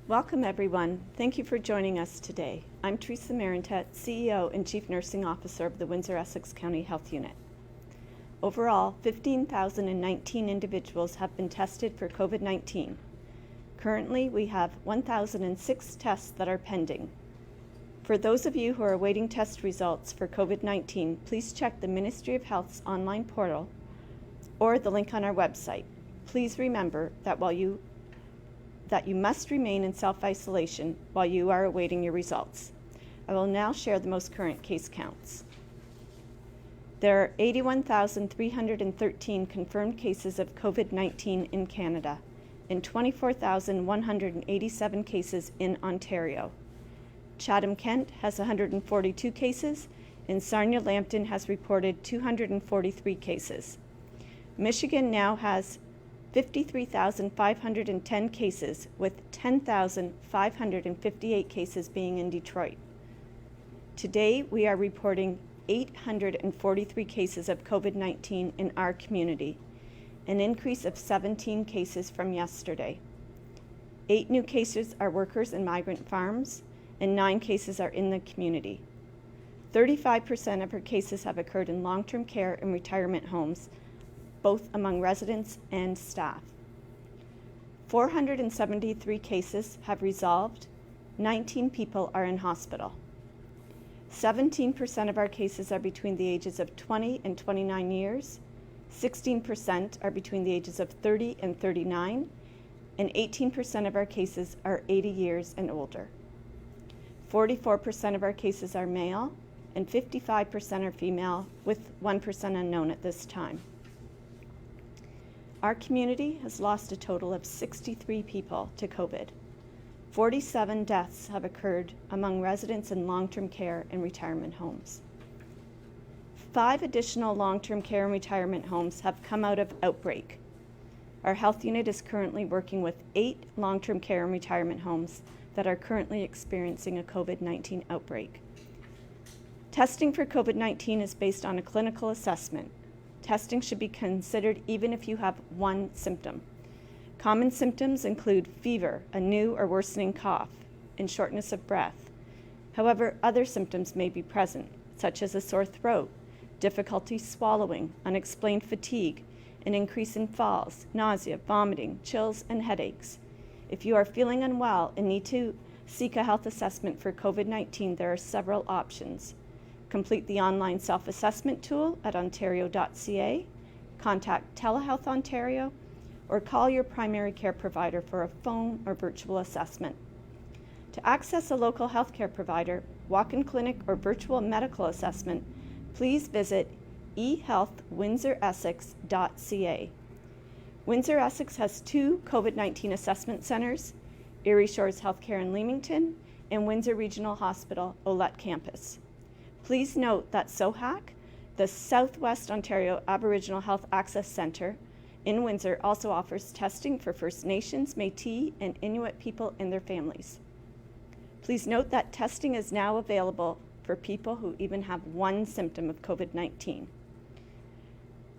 Welcome, everyone. Thank you for joining us today. I'm Theresa, CEO and Chief Nursing Officer of the Windsor-Essex County Health Unit. Overall, 15,019 individuals have been tested for COVID-19. Currently, we have 1,006 tests that are pending. For those of you who are awaiting test results for COVID-19, please check the Ministry of Health's online portal or the link on our website. Please remember that you must remain in self-isolation while you are awaiting your results. I will now share the most current case counts. There are 81,313 confirmed cases of COVID-19 in Canada and 24,187 cases in Ontario. Chatham-Kent has 142 cases, and Sarnia-Lambton has reported 243 cases. Michigan now has 53,510 cases, with 10,558 cases being in Detroit. Today, we are reporting 843 cases of COVID-19 in our community, an increase of 17 cases from yesterday. 8 new cases are workers in migrant farms, and 9 cases are in the community. 35% of our cases have occurred in long-term care and retirement homes, both among residents and staff. 473 cases have resolved. 19 people are in hospital. 17% of our cases are between the ages of 20 and 29 years. 16% are between the ages of 30 and 39, and 18% of our cases are 80 years and older. 44% of our cases are male, and 55% are female, with 1% unknown at this time. Our community has lost a total of 63 people to COVID. 47 deaths have occurred among residents in long-term care and retirement homes. 5 additional long-term care and retirement homes have come out of outbreak. Our health unit is currently working with 8 long-term care and retirement homes that are currently experiencing a COVID-19 outbreak. Testing for COVID-19 is based on a clinical assessment. Testing should be considered even if you have 1 symptom. Common symptoms include fever, a new or worsening cough, and shortness of breath. However, other symptoms may be present, such as a sore throat, difficulty swallowing, unexplained fatigue, an increase in falls, nausea, vomiting, chills, and headaches. If you are feeling unwell and need to seek a health assessment for COVID-19, there are several options. Complete the online self-assessment tool at ontario.ca, contact Telehealth Ontario, or call your primary care provider for a phone or virtual assessment. To access a local healthcare provider, walk-in clinic, or virtual medical assessment, please visit ehealthwindsor-essex.ca. Windsor-Essex has 2 COVID-19 assessment centers, Erie Shores Healthcare in Leamington and Windsor Regional Hospital, Olette Campus. Please note that SOHAC, the Southwest Ontario Aboriginal Health Access Centre in Windsor, also offers testing for First Nations, Métis, and Inuit people and their families. Please note that testing is now available for people who even have 1 symptom of COVID-19. I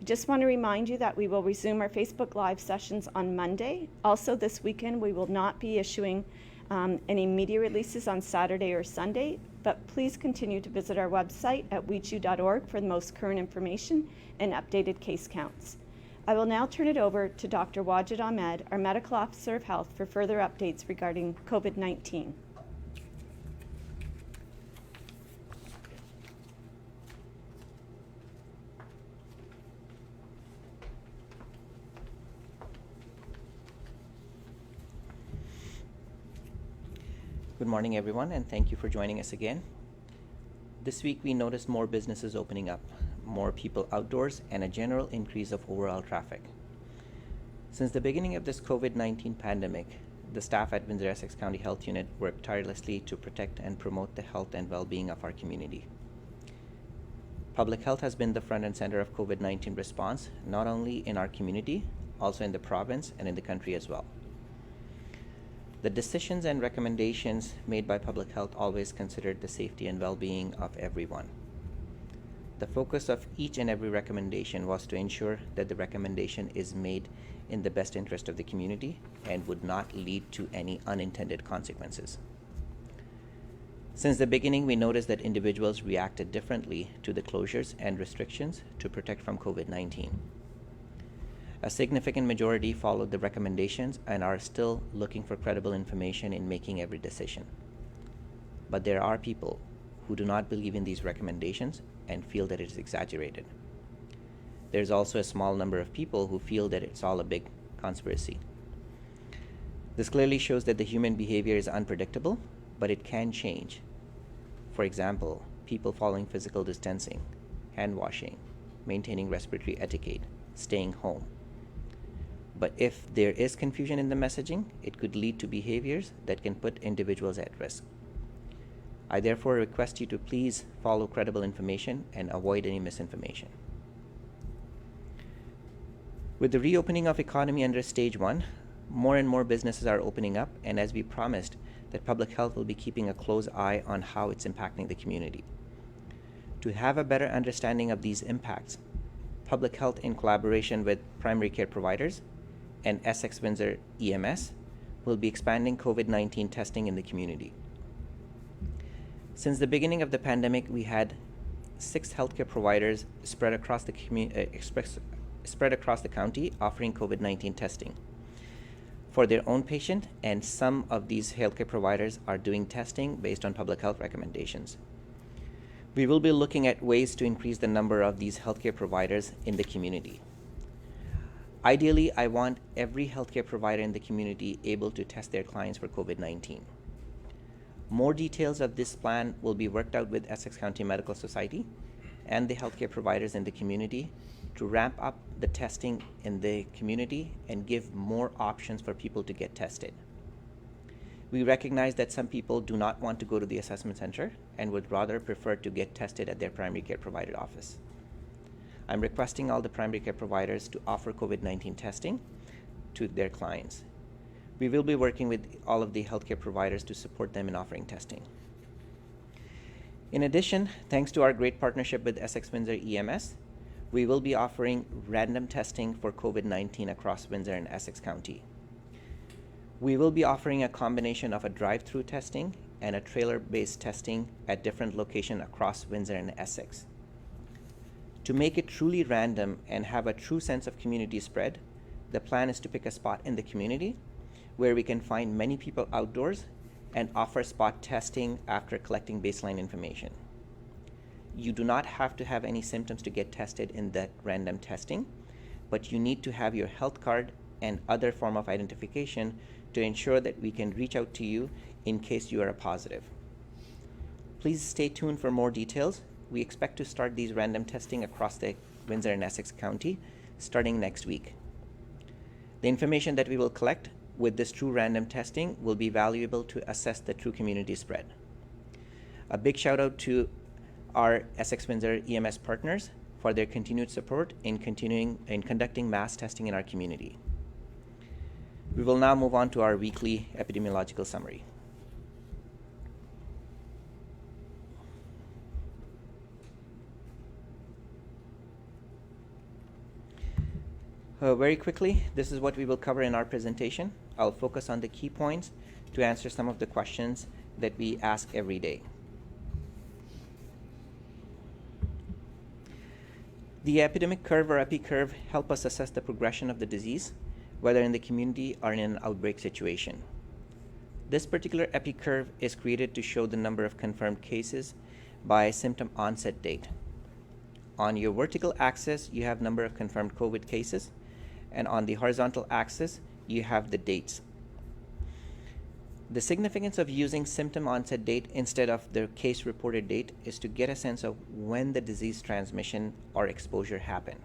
just want to remind you that we will resume our Facebook Live sessions on Monday. Also, this weekend, we will not be issuing any media releases on Saturday or Sunday, but please continue to visit our website at weechu.org for the most current information and updated case counts. I will now turn it over to Dr. Wajid Ahmed, our Medical Officer of Health, for further updates regarding COVID-19. Good morning, everyone, and thank you for joining us again. This week, we noticed more businesses opening up, more people outdoors, and a general increase of overall traffic. Since the beginning of this COVID-19 pandemic, the staff at Windsor-Essex County Health Unit worked tirelessly to protect and promote the health and well-being of our community. Public health has been the front and center of COVID-19 response, not only in our community, also in the province and in the country as well. The decisions and recommendations made by public health always considered the safety and well-being of everyone. The focus of each and every recommendation was to ensure that the recommendation is made in the best interest of the community and would not lead to any unintended consequences. Since the beginning, we noticed that individuals reacted differently to the closures and restrictions to protect from COVID-19. A significant majority followed the recommendations and are still looking for credible information in making every decision. But there are people who do not believe in these recommendations and feel that it is exaggerated. There's also a small number of people who feel that it's all a big conspiracy. This clearly shows that the human behavior is unpredictable, but it can change. For example, people following physical distancing, hand washing, maintaining respiratory etiquette, staying home. But if there is confusion in the messaging, it could lead to behaviors that can put individuals at risk. I therefore request you to please follow credible information and avoid any misinformation. With the reopening of economy under stage 1, more and more businesses are opening up, and as we promised, that public health will be keeping a close eye on how it's impacting the community. To have a better understanding of these impacts, public health in collaboration with primary care providers and Essex Windsor EMS will be expanding COVID-19 testing in the community. Since the beginning of the pandemic, we had 6 healthcare providers spread across the county offering COVID-19 testing for their own patient, and some of these healthcare providers are doing testing based on public health recommendations. We will be looking at ways to increase the number of these healthcare providers in the community. Ideally, I want every healthcare provider in the community able to test their clients for COVID-19. More details of this plan will be worked out with Essex County Medical Society and the healthcare providers in the community to ramp up the testing in the community and give more options for people to get tested. We recognize that some people do not want to go to the assessment center and would rather prefer to get tested at their primary care provider office. I'm requesting all the primary care providers to offer COVID-19 testing to their clients. We will be working with all of the healthcare providers to support them in offering testing. In addition, thanks to our great partnership with Essex Windsor EMS, we will be offering random testing for COVID-19 across Windsor and Essex County. We will be offering a combination of a drive-through testing and a trailer-based testing at different locations across Windsor and Essex. To make it truly random and have a true sense of community spread, the plan is to pick a spot in the community where we can find many people outdoors and offer spot testing after collecting baseline information. You do not have to have any symptoms to get tested in that random testing, but you need to have your health card and other form of identification to ensure that we can reach out to you in case you are a positive. Please stay tuned for more details. We expect to start these random testing across the Windsor and Essex County starting next week. The information that we will collect with this true random testing will be valuable to assess the true community spread. A big shout out to our Essex Windsor EMS partners for their continued support in conducting mass testing in our community. We will now move on to our weekly epidemiological summary. Very quickly, this is what we will cover in our presentation. I'll focus on the key points to answer some of the questions that we ask every day. The epidemic curve or epi-curve help us assess the progression of the disease, whether in the community or in an outbreak situation. This particular epi-curve is created to show the number of confirmed cases by symptom onset date. On your vertical axis, you have number of confirmed COVID cases, and on the horizontal axis, you have the dates. The significance of using symptom onset date instead of the case reported date is to get a sense of when the disease transmission or exposure happened.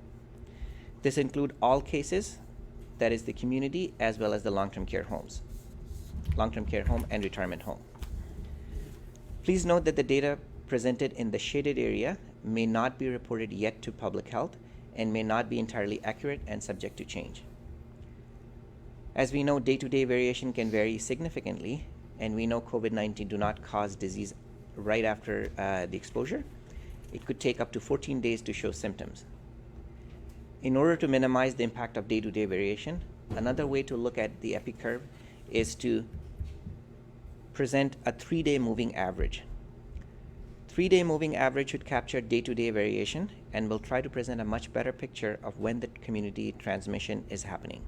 This includes all cases, that is the community, as well as the long-term care home and retirement home. Please note that the data presented in the shaded area may not be reported yet to public health and may not be entirely accurate and subject to change. As we know, day-to-day variation can vary significantly, and we know COVID-19 do not cause disease right after the exposure. it could take up to 14 days to show symptoms. In order to minimize the impact of day-to-day variation, another way to look at the epi curve is to present a 3-day moving average. 3-day moving average should capture day-to-day variation and will try to present a much better picture of when the community transmission is happening.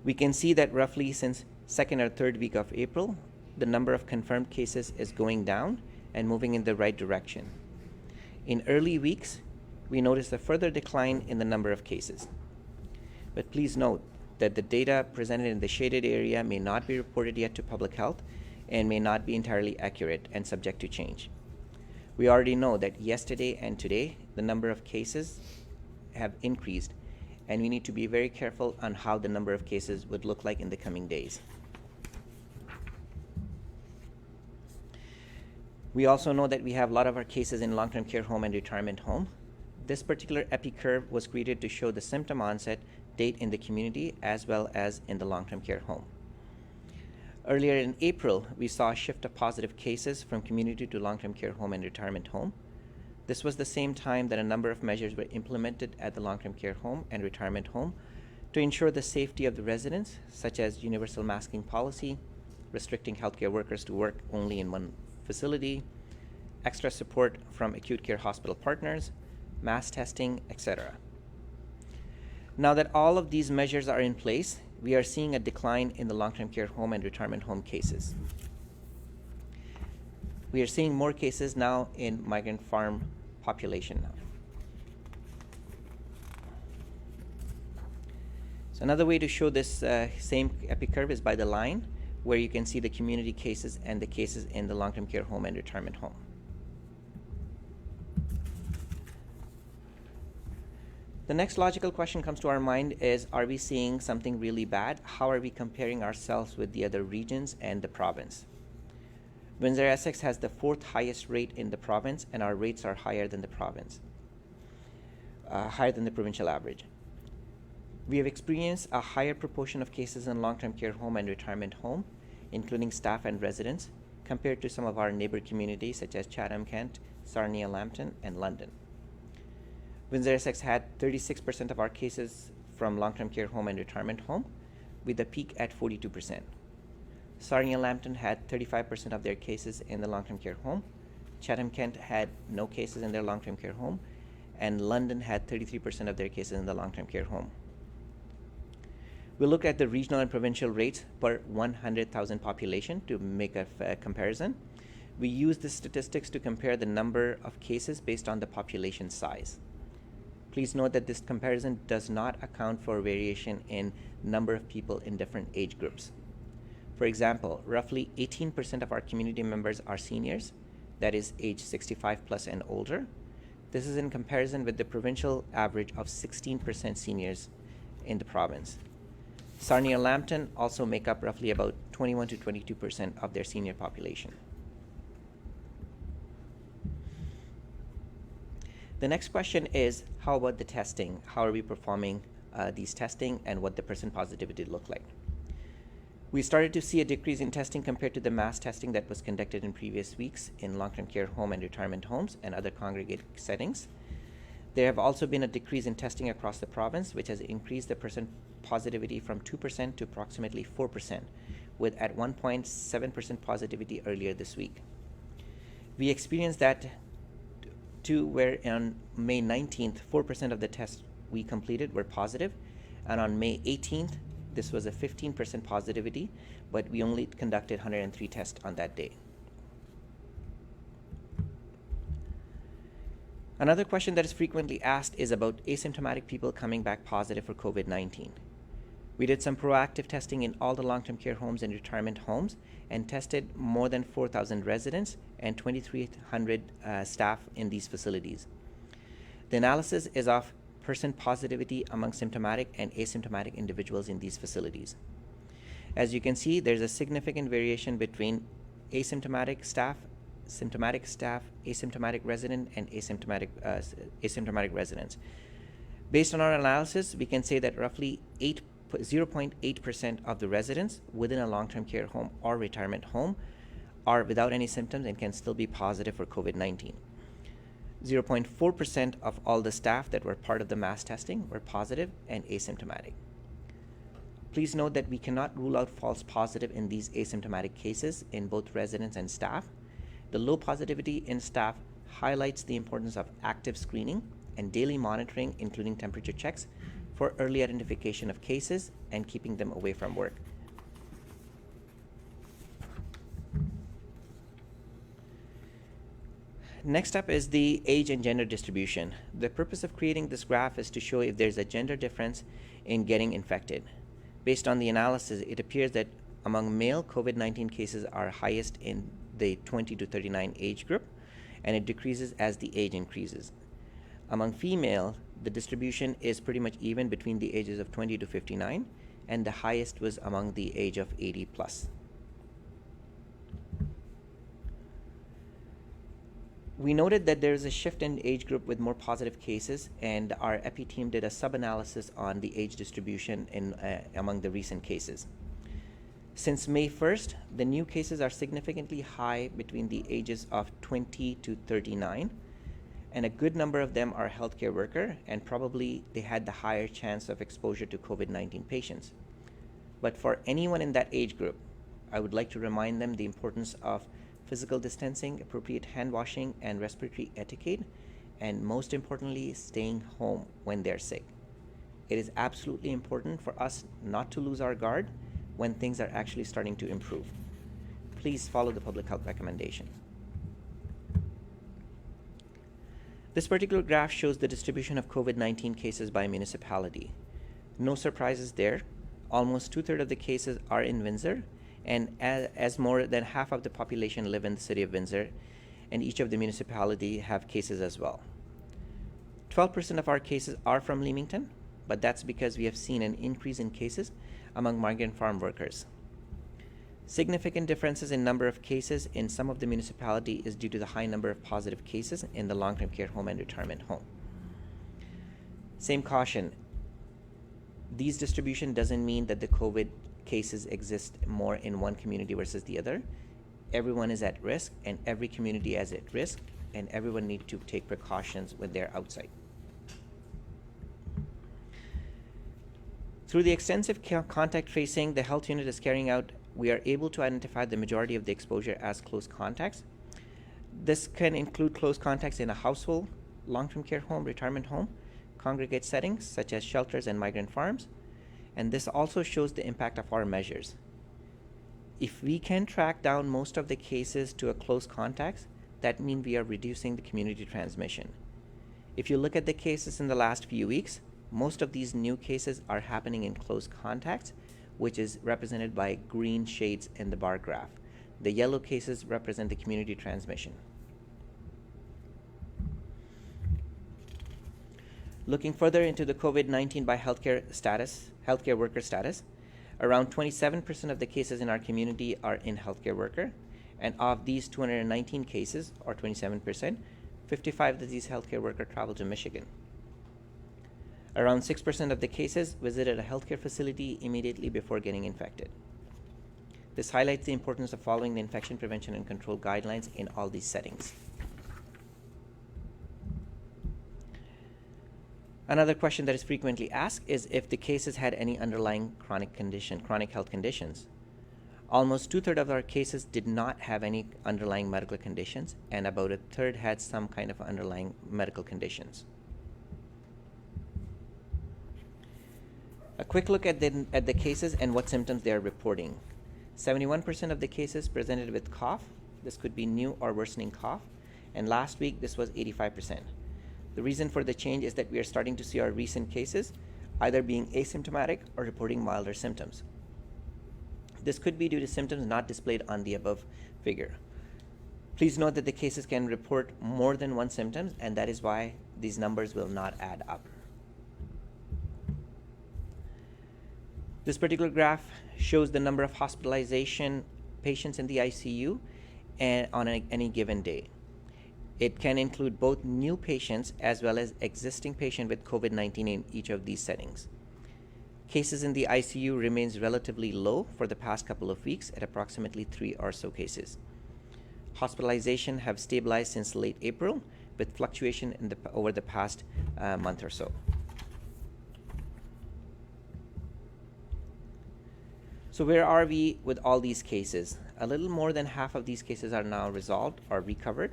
We can see that roughly since second or third week of April, the number of confirmed cases is going down and moving in the right direction. In early weeks, we noticed a further decline in the number of cases. But please note that the data presented in the shaded area may not be reported yet to public health and may not be entirely accurate and subject to change. We already know that yesterday and today, the number of cases have increased, and we need to be very careful on how the number of cases would look like in the coming days. We also know that we have a lot of our cases in long-term care home and retirement home. This particular epi curve was created to show the symptom onset date in the community as well as in the long-term care home. Earlier in April, we saw a shift of positive cases from community to long-term care home and retirement home. This was the same time that a number of measures were implemented at the long-term care home and retirement home to ensure the safety of the residents, such as universal masking policy, restricting healthcare workers to work only in one facility, extra support from acute care hospital partners, mass testing, etc. Now that all of these measures are in place, we are seeing a decline in the long-term care home and retirement home cases. We are seeing more cases now in migrant farm population now. So another way to show this same epi curve is by the line, where you can see the community cases and the cases in the long-term care home and retirement home. The next logical question comes to our mind is, are we seeing something really bad? How are we comparing ourselves with the other regions and the province? Windsor-Essex has the 4th highest rate in the province, and our rates are higher than the province, higher than the provincial average. We have experienced a higher proportion of cases in long-term care home and retirement home, including staff and residents, compared to some of our neighbor communities such as Chatham-Kent, Sarnia-Lambton, and London. Windsor-Essex had 36% of our cases from long-term care home and retirement home, with a peak at 42%. Sarnia-Lambton had 35% of their cases in the long-term care home. Chatham-Kent had no cases in their long-term care home, and London had 33% of their cases in the long-term care home. We look at the regional and provincial rates per 100,000 population to make a comparison. We use the statistics to compare the number of cases based on the population size. Please note that this comparison does not account for variation in number of people in different age groups. For example, roughly 18% of our community members are seniors, that is age 65 plus and older. This is in comparison with the provincial average of 16% seniors in the province. Sarnia-Lambton also make up roughly about 21 to 22% of their senior population. The next question is, how about the testing? How are we performing these testing, and what the percent positivity look like? We started to see a decrease in testing compared to the mass testing that was conducted in previous weeks in long-term care home and retirement homes and other congregate settings. There have also been a decrease in testing across the province, which has increased the percent positivity from 2% to approximately 4%, with at 1.7% positivity earlier this week. We experienced that too, where on May 19th, 4% of the tests we completed were positive, and on May 18th, this was a 15% positivity, but we only conducted 103 tests on that day. Another question that is frequently asked is about asymptomatic people coming back positive for COVID-19. We did some proactive testing in all the long-term care homes and retirement homes and tested more than 4,000 residents and 2,300 staff in these facilities. The analysis is of percent positivity among symptomatic and asymptomatic individuals in these facilities. As you can see, there's a significant variation between asymptomatic staff, symptomatic staff, asymptomatic resident, and asymptomatic residents. Based on our analysis, we can say that roughly 0.8% of the residents within a long-term care home or retirement home are without any symptoms and can still be positive for COVID-19. 0.4% of all the staff that were part of the mass testing were positive and asymptomatic. Please note that we cannot rule out false positive in these asymptomatic cases in both residents and staff. The low positivity in staff highlights the importance of active screening and daily monitoring, including temperature checks, for early identification of cases and keeping them away from work. Next up is the age and gender distribution. The purpose of creating this graph is to show if there's a gender difference in getting infected. Based on the analysis, it appears that among male, COVID-19 cases are highest in the 20 to 39 age group, and it decreases as the age increases. Among female, the distribution is pretty much even between the ages of 20 to 59, and the highest was among the age of 80 plus. We noted that there is a shift in age group with more positive cases, and our EPI team did a sub-analysis on the age distribution among the recent cases. Since May 1st, the new cases are significantly high between the ages of 20 to 39, and a good number of them are healthcare worker, and probably they had the higher chance of exposure to COVID-19 patients. But for anyone in that age group, I would like to remind them the importance of physical distancing, appropriate hand washing, and respiratory etiquette, and most importantly, staying home when they're sick. It is absolutely important for us not to lose our guard when things are actually starting to improve. Please follow the public health recommendations. This particular graph shows the distribution of COVID-19 cases by municipality. No surprises there. Almost 2/3 of the cases are in Windsor, and as more than half of the population live in the city of Windsor, and each of the municipality have cases as well. 12% of our cases are from Leamington, but that's because we have seen an increase in cases among migrant farm workers. Significant differences in number of cases in some of the municipality is due to the high number of positive cases in the long-term care home and retirement home. Same caution, these distribution doesn't mean that the COVID cases exist more in one community versus the other. Everyone is at risk, and every community is at risk, and everyone needs to take precautions when they're outside. Through the extensive contact tracing the health unit is carrying out, we are able to identify the majority of the exposure as close contacts. This can include close contacts in a household, long-term care home, retirement home, congregate settings such as shelters and migrant farms, and this also shows the impact of our measures. If we can track down most of the cases to a close contacts, that means we are reducing the community transmission. If you look at the cases in the last few weeks, most of these new cases are happening in close contacts, which is represented by green shades in the bar graph. The yellow cases represent the community transmission. Looking further into the COVID-19 by healthcare worker status, around 27% of the cases in our community are in healthcare worker, and of these 219 cases, or 27%, 55 of these healthcare workers traveled to Michigan. Around 6% of the cases visited a healthcare facility immediately before getting infected. This highlights the importance of following the infection prevention and control guidelines in all these settings. Another question that is frequently asked is if the cases had any underlying chronic health conditions. Almost 2/3 of our cases did not have any underlying medical conditions, and about 1/3 had some kind of underlying medical conditions. A quick look at the cases and what symptoms they are reporting. 71% of the cases presented with cough. This could be new or worsening cough, and last week this was 85%. The reason for the change is that we are starting to see our recent cases either being asymptomatic or reporting milder symptoms. This could be due to symptoms not displayed on the above figure. Please note that the cases can report more than one symptom, and that is why these numbers will not add up. This particular graph shows the number of hospitalization patients in the ICU on any given day. It can include both new patients as well as existing patients with COVID-19 in each of these settings. Cases in the ICU remains relatively low for the past couple of weeks at approximately 3 or so cases. Hospitalization have stabilized since late April, with fluctuation over the past month or so. So where are we with all these cases? A little more than half of these cases are now resolved or recovered.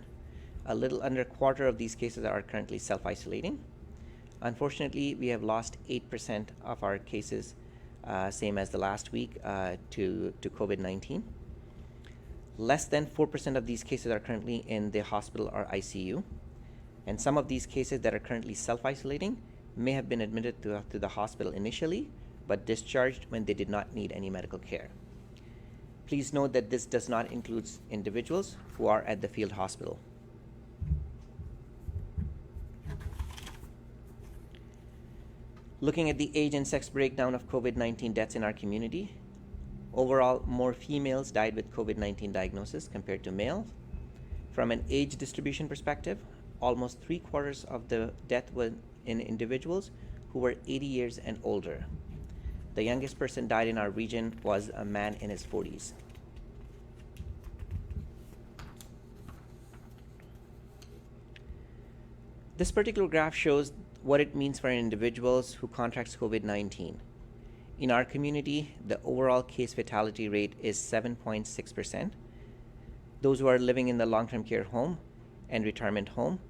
A little under a quarter of these cases are currently self-isolating. Unfortunately, we have lost 8% of our cases, same as the last week, to COVID-19. Less than 4% of these cases are currently in the hospital or ICU. And some of these cases that are currently self-isolating may have been admitted to the hospital initially, but discharged when they did not need any medical care. Please note that this does not include individuals who are at the field hospital. Looking at the age and sex breakdown of COVID-19 deaths in our community, overall, more females died with COVID-19 diagnosis compared to males. From an age distribution perspective, almost 3/4 of the death were in individuals who were 80 years and older. The youngest person died in our region was a man in his 40s. This particular graph shows what it means for individuals who contracts COVID-19. In our community, the overall case fatality rate is 7.6%. Those who are living in the long-term care home and retirement home,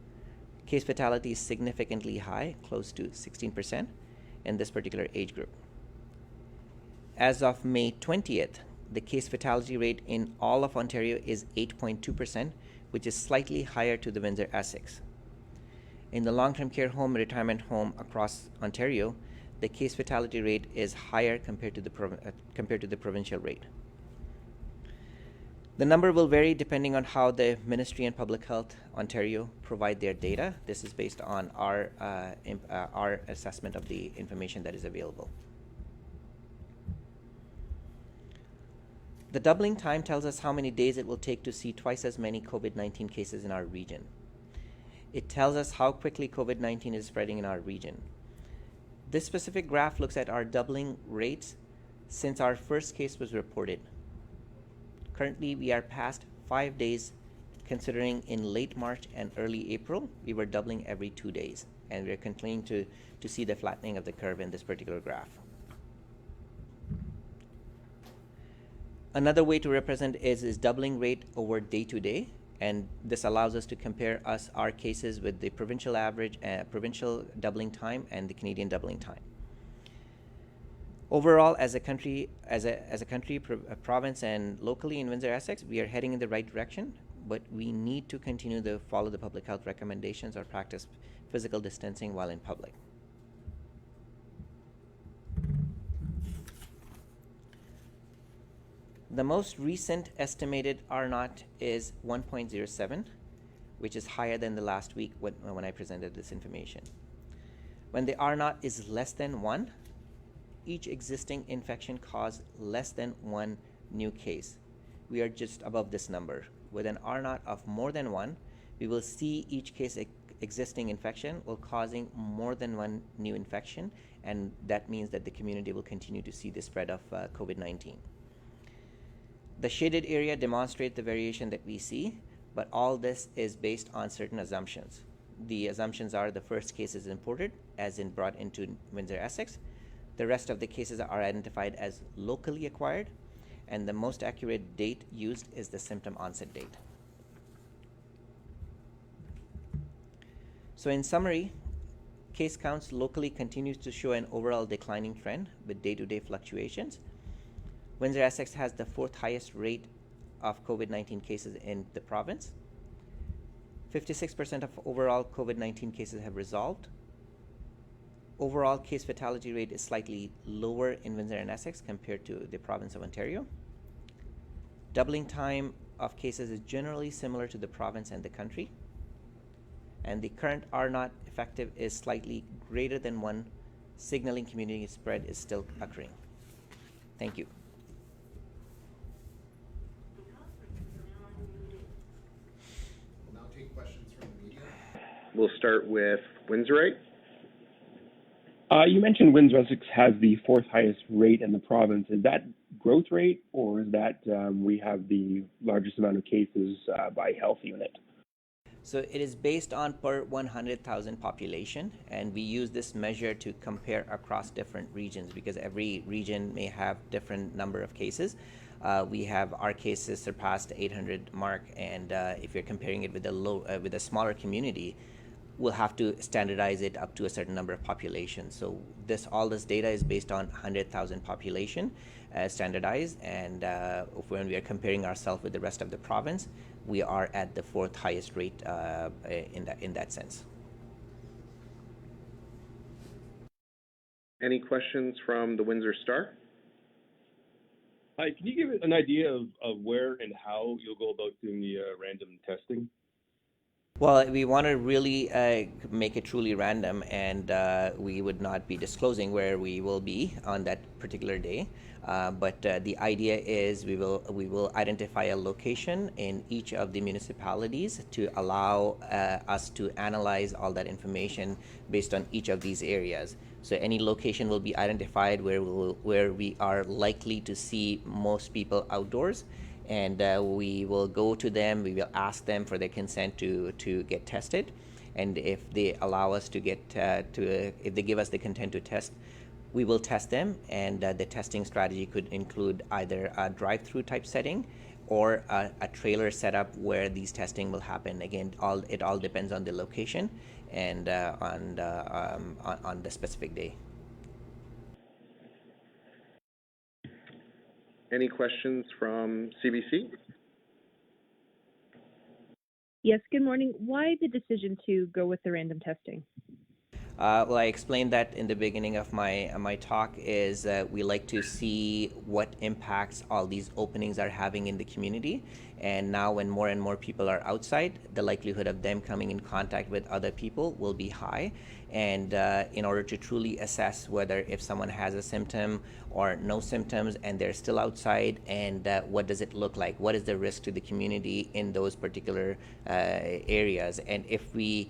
case fatality is significantly high, close to 16% in this particular age group. As of May 20th, the case fatality rate in all of Ontario is 8.2%, which is slightly higher to the Windsor-Essex. In the long-term care home and retirement home across Ontario, the case fatality rate is higher compared to the provincial rate. The number will vary depending on how the Ministry and Public Health Ontario provide their data. This is based on our assessment of the information that is available. The doubling time tells us how many days it will take to see twice as many COVID-19 cases in our region. It tells us how quickly COVID-19 is spreading in our region. This specific graph looks at our doubling rates since our first case was reported. Currently, we are past 5 days, considering in late March and early April, we were doubling every 2 days, and we're continuing to see the flattening of the curve in this particular graph. Another way to represent is doubling rate over day to day, and this allows us to compare our cases with the provincial average, provincial doubling time and the Canadian doubling time. Overall, as a country, a province, and locally in Windsor-Essex, we are heading in the right direction, but we need to continue to follow the public health recommendations or practice physical distancing while in public. The most recent estimated R0 is 1.07, which is higher than the last week when I presented this information. When the R0 is less than 1, each existing infection caused less than 1 new case. We are just above this number. With an R0 of more than 1, we will see each case existing infection will causing more than 1 new infection, and that means that the community will continue to see the spread of COVID-19. The shaded area demonstrates the variation that we see, but all this is based on certain assumptions. The assumptions are the first case is imported, as in brought into Windsor-Essex. The rest of the cases are identified as locally acquired, and the most accurate date used is the symptom onset date. So in summary, case counts locally continues to show an overall declining trend with day-to-day fluctuations. Windsor-Essex has the 4th highest rate of COVID-19 cases in the province. 56% of overall COVID-19 cases have resolved. Overall case fatality rate is slightly lower in Windsor and Essex compared to the province of Ontario. Doubling time of cases is generally similar to the province and the country. And the current R0 effective is slightly greater than 1, signaling community spread is still occurring. Thank you. We'll now take questions from the media. We'll start with Windsorite. You mentioned Windsor-Essex has the 4th highest rate in the province. Is that growth rate, or is that we have the largest amount of cases by health unit? So it is based on per 100,000 population, and we use this measure to compare across different regions because every region may have different number of cases. We have our cases surpassed the 800 mark, and if you're comparing it with with a smaller community, we'll have to standardize it up to a certain number of populations. So all this data is based on 100,000 population standardized, and when we are comparing ourselves with the rest of the province, we are at the fourth highest rate in that sense. Any questions from the Windsor Star? Hi, can you give an idea of where and how you'll go about doing the random testing? Well, we want to really make it truly random, and we would not be disclosing where we will be on that particular day. But the idea is we will identify a location in each of the municipalities to allow us to analyze all that information based on each of these areas. So any location will be identified where we are likely to see most people outdoors, and we will go to them. We will ask them for their consent to get tested, and if they allow us to if they give us the consent to test, we will test them. And the testing strategy could include either a drive-through type setting or a trailer setup where these testing will happen. Again, it all depends on the location and on the specific day. Any questions from CBC? Yes, good morning. Why the decision to go with the random testing? Well, I explained that in the beginning of my talk. Is we like to see what impacts all these openings are having in the community, and now when more and more people are outside, the likelihood of them coming in contact with other people will be high. And in order to truly assess whether if someone has a symptom or no symptoms and they're still outside, and what does it look like, what is the risk to the community in those particular areas, and if the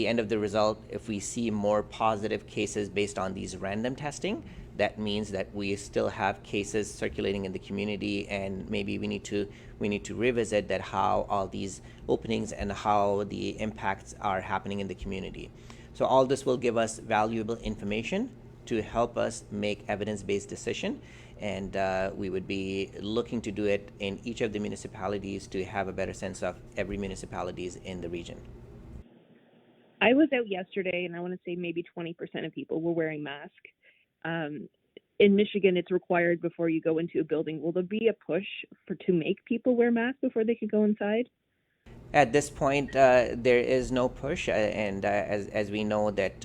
end of the result, if we see more positive cases based on these random testing, that means that we still have cases circulating in the community, and maybe we need to revisit that how all these openings and how the impacts are happening in the community. So all this will give us valuable information to help us make evidence-based decision, and we would be looking to do it in each of the municipalities to have a better sense of every municipalities in the region. I was out yesterday, and I want to say maybe 20% of people were wearing masks. In Michigan, it's required before you go into a building. Will there be a push to make people wear masks before they can go inside? At this point, there is no push, and as we know that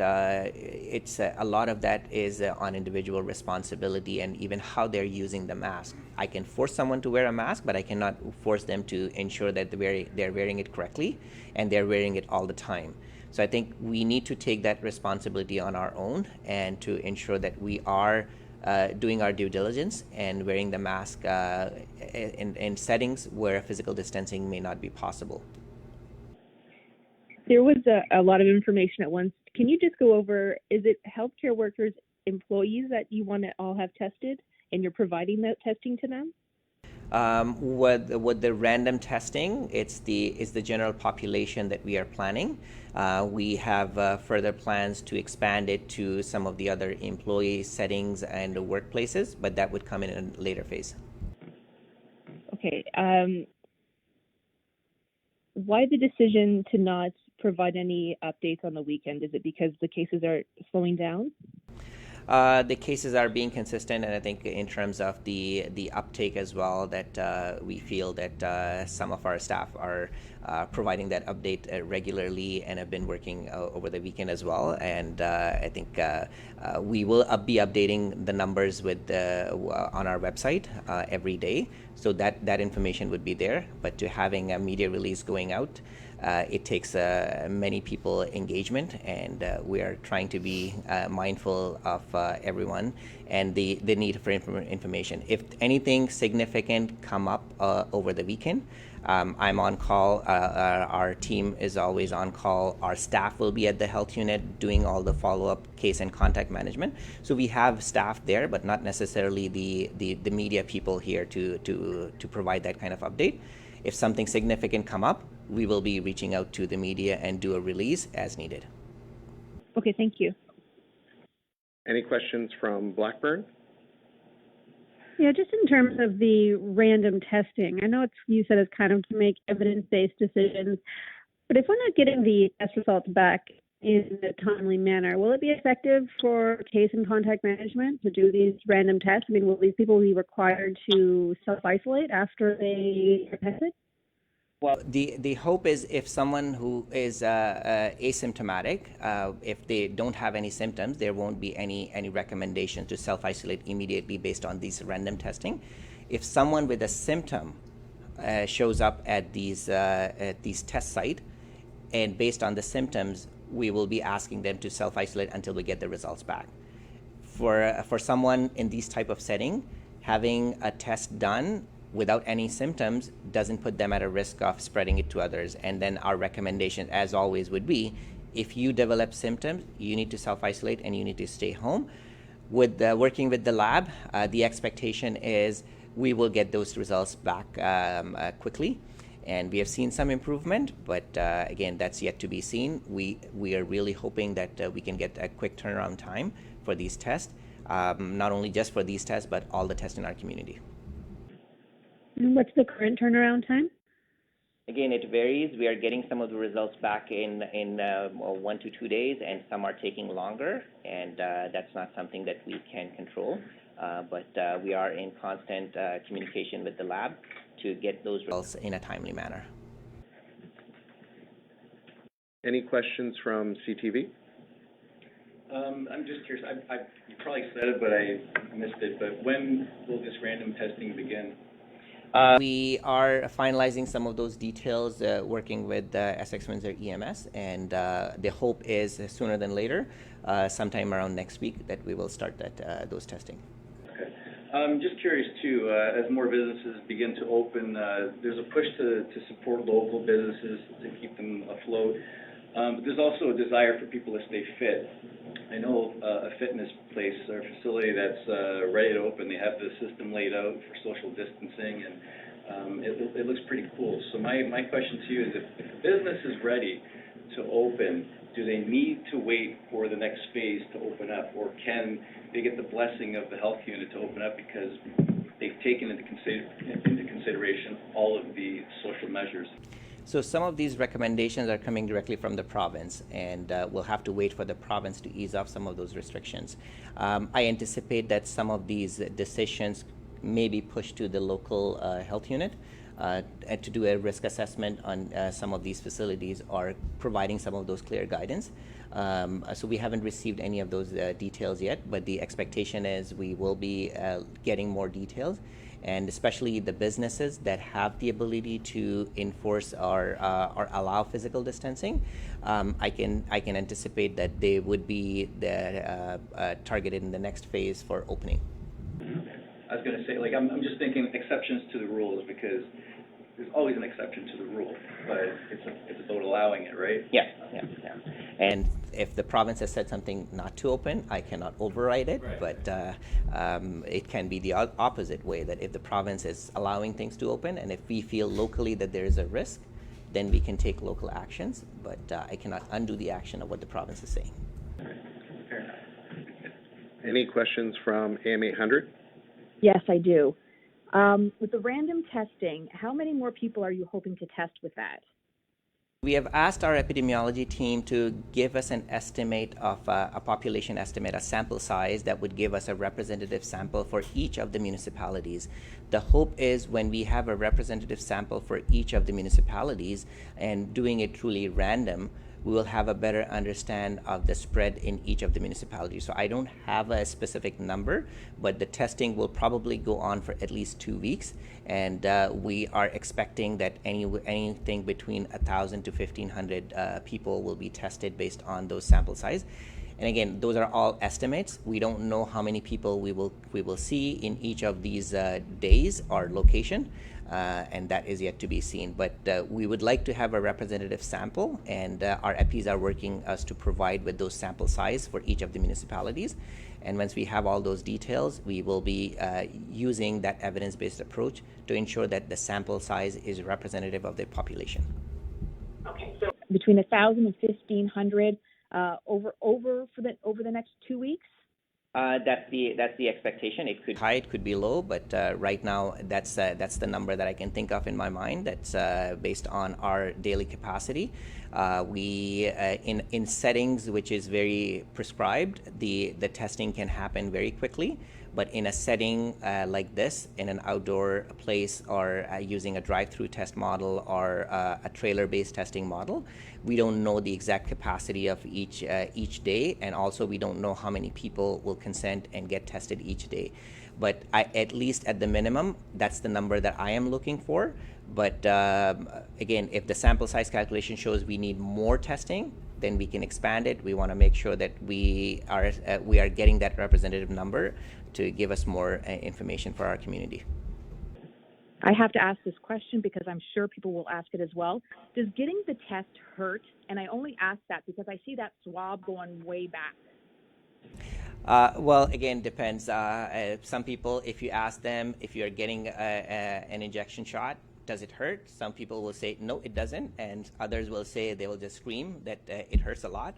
it's a lot of that is on individual responsibility and even how they're using the mask. I can force someone to wear a mask, but I cannot force them to ensure that they're wearing it correctly and they're wearing it all the time. So I think we need to take that responsibility on our own and to ensure that we are doing our due diligence and wearing the mask in settings where physical distancing may not be possible. There was a lot of information at once. Can you just go over, is it healthcare workers, employees that you want to all have tested and you're providing that testing to them? With the random testing, it's the general population that we are planning. We have further plans to expand it to some of the other employee settings and workplaces, but that would come in a later phase. Okay. Why the decision to not provide any updates on the weekend? Is it because the cases are slowing down? The cases are being consistent, and I think in terms of the uptake as well, that we feel that some of our staff are providing that update regularly and have been working over the weekend as well. And I think we will be updating the numbers on our website every day, so that information would be there. But to having a media release going out, it takes many people engagement, and we are trying to be mindful of everyone and the need for information. If anything significant come up over the weekend, I'm on call. Our team is always on call. Our staff will be at the health unit doing all the follow-up case and contact management. So we have staff there, but not necessarily the media people here to provide that kind of update. If something significant come up, we will be reaching out to the media and do a release as needed. Okay, thank you. Any questions from Blackburn? Yeah, just in terms of the random testing, I know you said it's kind of to make evidence-based decisions, but if we're not getting the test results back in a timely manner, will it be effective for case and contact management to do these random tests? I mean, will these people be required to self-isolate after they are tested? Well, the hope is if someone who is asymptomatic, if they don't have any symptoms, there won't be any recommendation to self-isolate immediately based on these random testing. If someone with a symptom shows up at these test site, and based on the symptoms, we will be asking them to self-isolate until we get the results back. For someone in these type of setting, having a test done without any symptoms doesn't put them at a risk of spreading it to others. And then our recommendation, as always, would be if you develop symptoms, you need to self-isolate and you need to stay home. With working with the lab, the expectation is we will get those results back quickly. And we have seen some improvement, but again, that's yet to be seen. We are really hoping that we can get a quick turnaround time for these tests, not only just for these tests, but all the tests in our community. And what's the current turnaround time? Again, it varies. We are getting some of the results back in 1 to 2 days, and some are taking longer, and that's not something that we can control. But we are in constant communication with the lab to get those results in a timely manner. Any questions from CTV? I'm just curious. You probably said it, but I missed it. But when will this random testing begin? We are finalizing some of those details, working with Essex Windsor EMS, and the hope is sooner than later, sometime around next week, that we will start those testing. Okay. Just curious too, as more businesses begin to open, there's a push to support local businesses to keep them afloat. But there's also a desire for people to stay fit. I know a fitness place or facility that's ready to open. They have the system laid out for social distancing, and it looks pretty cool. So my question to you is, if a business is ready to open, do they need to wait for the next phase to open up, or can they get the blessing of the health unit to open up because they've taken into consideration all of the social measures? So some of these recommendations are coming directly from the province, and we'll have to wait for the province to ease off some of those restrictions. I anticipate that some of these decisions may be pushed to the local health unit to do a risk assessment on some of these facilities, or providing some of those clear guidance. So we haven't received any of those details yet, but the expectation is we will be getting more details. And especially the businesses that have the ability to enforce or allow physical distancing, I can anticipate that they would be targeted in the next phase for opening. I was going to say, like, I'm just thinking exceptions to the rules, because there's always an exception to the rule, but it's about allowing it, right? Yeah. And if the province has said something not to open, I cannot override it, Right. But it can be the opposite way, that if the province is allowing things to open, and if we feel locally that there is a risk, then we can take local actions, but I cannot undo the action of what the province is saying. Fair enough. Any questions from AM 800? Yes, I do. With the random testing, how many more people are you hoping to test with that? We have asked our epidemiology team to give us an estimate of a population estimate, a sample size that would give us a representative sample for each of the municipalities. The hope is when we have a representative sample for each of the municipalities and doing it truly random, we will have a better understand of the spread in each of the municipalities. So I don't have a specific number, but the testing will probably go on for at least 2 weeks, and we are expecting that anything between 1,000 to 1,500 people will be tested based on those sample size. And again, those are all estimates. We don't know how many people we will see in each of these days or location. And that is yet to be seen. But we would like to have a representative sample, and our EPIs are working us to provide with those sample size for each of the municipalities. And once we have all those details, we will be using that evidence-based approach to ensure that the sample size is representative of the population. between 1,000 and 1,500 over the next 2 weeks? That's the expectation. It could high, it could be low, but right now that's the number that I can think of in my mind. That's based on our daily capacity. We in settings which is very prescribed, the testing can happen very quickly. But in a setting like this, in an outdoor place, or using a drive-through test model or a trailer-based testing model, we don't know the exact capacity of each day, and also we don't know how many people will consent and get tested each day. But at least at the minimum, that's the number that I am looking for. But again, if the sample size calculation shows we need more testing, then we can expand it. We want to make sure that we are getting that representative number to give us more information for our community. I have to ask this question because I'm sure people will ask it as well. Does getting the test hurt? And I only ask that because I see that swab going way back. Well, again, depends. Some people, if you ask them if you're getting an injection shot, does it hurt? Some people will say, no, it doesn't. And others will say, they will just scream that it hurts a lot.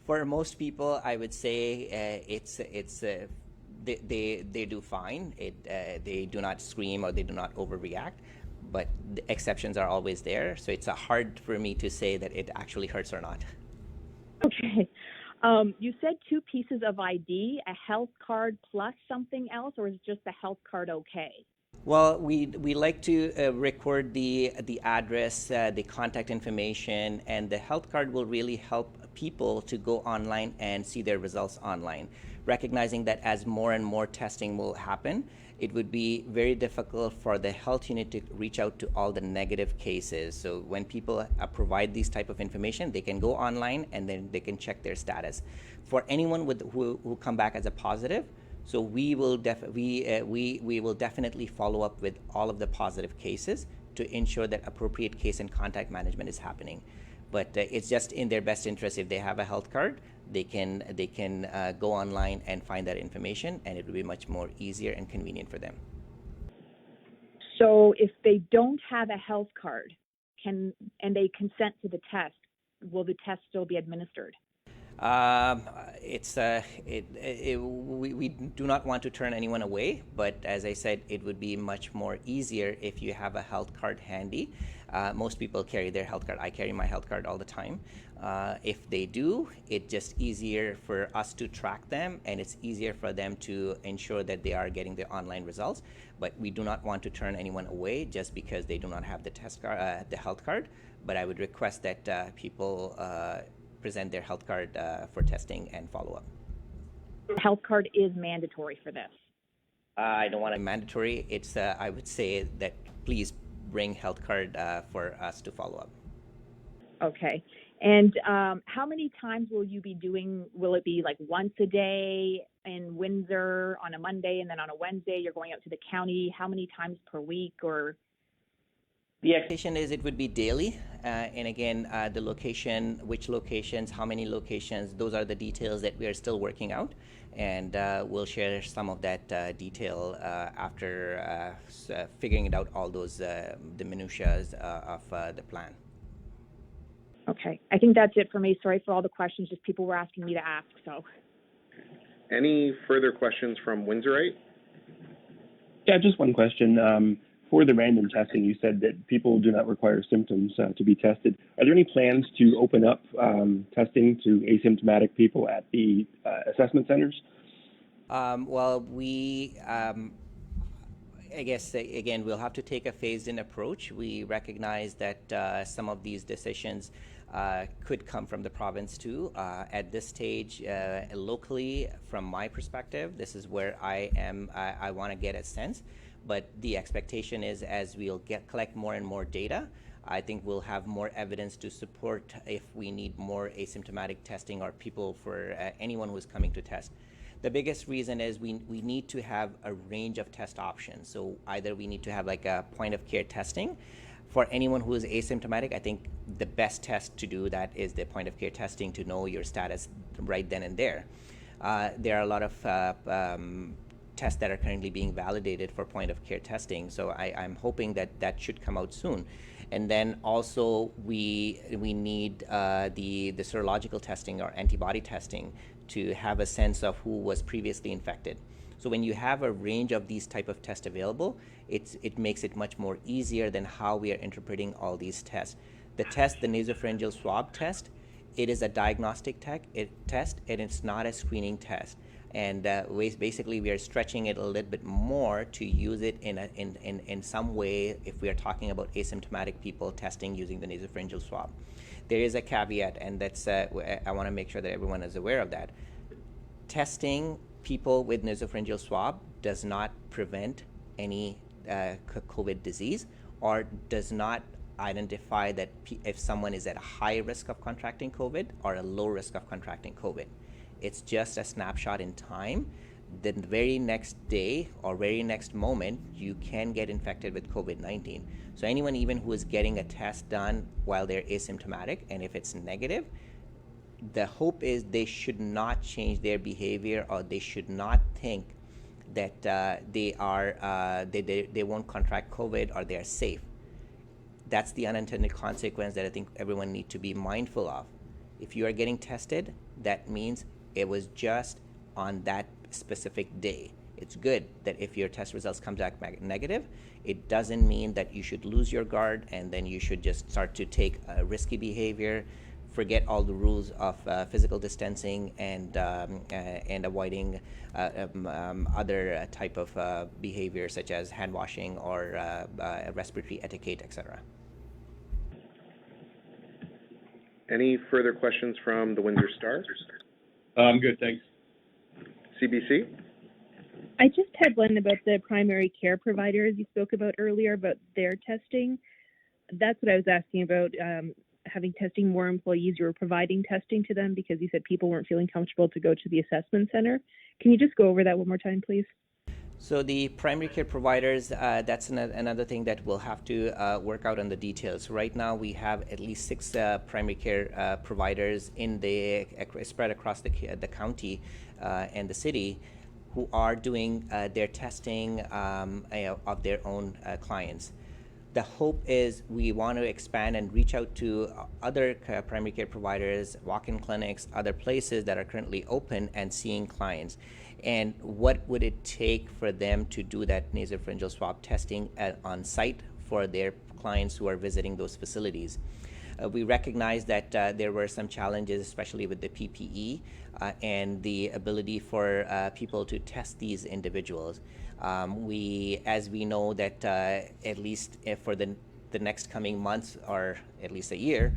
For most people, I would say they do fine. They do not scream or they do not overreact, but the exceptions are always there. So it's hard for me to say that it actually hurts or not. Okay. You said 2 pieces of ID, a health card plus something else, or is just the health card okay? Well, we like to record the address, the contact information, and the health card will really help people to go online and see their results online. Recognizing that as more and more testing will happen, it would be very difficult for the health unit to reach out to all the negative cases. So when people provide these type of information, they can go online and then they can check their status. For anyone who come back as a positive, so we will definitely follow up with all of the positive cases to ensure that appropriate case and contact management is happening. But it's just in their best interest. If they have a health card, they can go online and find that information, and it will be much more easier and convenient for them. So if they don't have a health card and they consent to the test, will the test still be administered? We do not want to turn anyone away, but as I said, it would be much more easier if you have a health card handy. Most people carry their health card. I carry my health card all the time. If they do, it's just easier for us to track them, and it's easier for them to ensure that they are getting their online results. But we do not want to turn anyone away just because they do not have the test card, the health card. But I would request that people present their health card for testing and follow-up. Health card is mandatory for this. I don't want it mandatory. It's I would say that please bring health card for us to follow up. Okay. And how many times will you be doing, will it be like once a day in Windsor on a Monday, and then on a Wednesday you're going out to the county? How many times per week? Or the expectation is it would be daily, and again, the location, which locations, how many locations, those are the details that we are still working out, and we'll share some of that detail after figuring it out, all those, the minutiae of the plan. Okay, I think that's it for me. Sorry for all the questions, just people were asking me to ask, so. Any further questions from Windsorite? Yeah, just one question. For the random testing, you said that people do not require symptoms to be tested. Are there any plans to open up testing to asymptomatic people at the assessment centers? Well, I guess, again, we'll have to take a phased-in approach. We recognize that some of these decisions could come from the province too. At this stage, locally, from my perspective, this is where I am. I want to get a sense. But the expectation is as we'll collect more and more data, I think we'll have more evidence to support if we need more asymptomatic testing or people for anyone who's coming to test. The biggest reason is we need to have a range of test options. So either we need to have like a point of care testing. For anyone who is asymptomatic, I think the best test to do that is the point of care testing to know your status right then and there. There are a lot of tests that are currently being validated for point of care testing. So I'm hoping that that should come out soon. And then also we need the serological testing or antibody testing to have a sense of who was previously infected. So when you have a range of these type of tests available, it makes it much more easier than how we are interpreting all these tests. The test, the nasopharyngeal swab test, it is a diagnostic test, and it's not a screening test. And basically, we are stretching it a little bit more to use it in some way if we are talking about asymptomatic people testing using the nasopharyngeal swab. There is a caveat, and that's I want to make sure that everyone is aware of that. Testing people with nasopharyngeal swab does not prevent any COVID disease, or does not identify that if someone is at a high risk of contracting COVID or a low risk of contracting COVID. It's just a snapshot in time. The very next day or very next moment, you can get infected with COVID-19. So anyone even who is getting a test done while they're asymptomatic, and if it's negative, the hope is they should not change their behavior, or they should not think that they won't contract COVID or they are safe. That's the unintended consequence that I think everyone needs to be mindful of. If you are getting tested, that means it was just on that specific day. It's good that if your test results come back negative, it doesn't mean that you should lose your guard and then you should just start to take risky behavior, forget all the rules of physical distancing and avoiding other type of behavior such as hand washing or respiratory etiquette, etc. Any further questions from the Windsor Star? I'm good, thanks. CBC? I just had one about the primary care providers you spoke about earlier, about their testing. That's what I was asking about, having testing more employees. You were providing testing to them because you said people weren't feeling comfortable to go to the assessment center. Can you just go over that one more time, please? So the primary care providers, that's another thing that we'll have to work out on the details. Right now, we have at least 6 primary care providers spread across the county and the city, who are doing their testing of their own clients. The hope is we want to expand and reach out to other primary care providers, walk-in clinics, other places that are currently open and seeing clients. And what would it take for them to do that nasopharyngeal swab testing on site for their clients who are visiting those facilities? We recognize that there were some challenges, especially with the PPE and the ability for people to test these individuals. As we know that at least for the next coming months, or at least a year,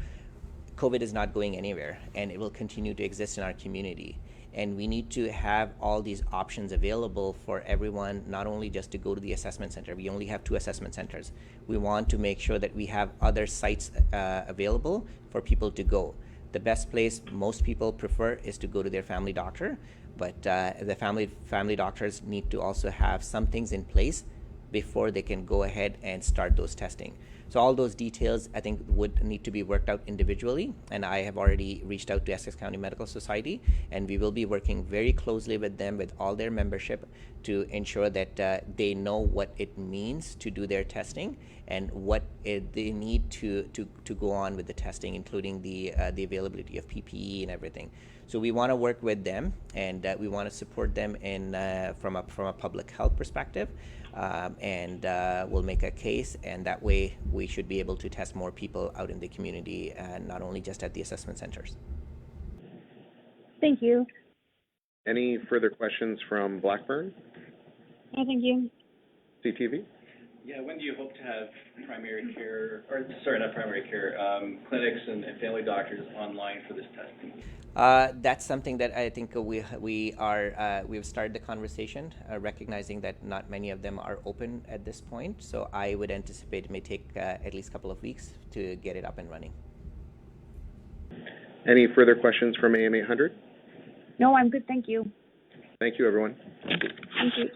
COVID is not going anywhere, and it will continue to exist in our community. And we need to have all these options available for everyone, not only just to go to the assessment center. We only have 2 assessment centers. We want to make sure that we have other sites available for people to go. The best place most people prefer is to go to their family doctor, but the family doctors need to also have some things in place before they can go ahead and start those testing. So all those details, I think, would need to be worked out individually, and I have already reached out to Essex County Medical Society, and we will be working very closely with them, with all their membership, to ensure that they know what it means to do their testing and what they need to go on with the testing, including the availability of PPE and everything. So we want to work with them, and we want to support them in from a public health perspective. And we'll make a case, and that way we should be able to test more people out in the community, and not only just at the assessment centers. Thank you. Any further questions from Blackburn? No, thank you. CTV? Yeah, when do you hope to have primary care, or sorry, not primary care, clinics and family doctors online for this testing? That's something that I think we've started the conversation, recognizing that not many of them are open at this point. So I would anticipate it may take at least a couple of weeks to get it up and running. Any further questions from AM 800? No, I'm good, thank you. Thank you, everyone. Thank you.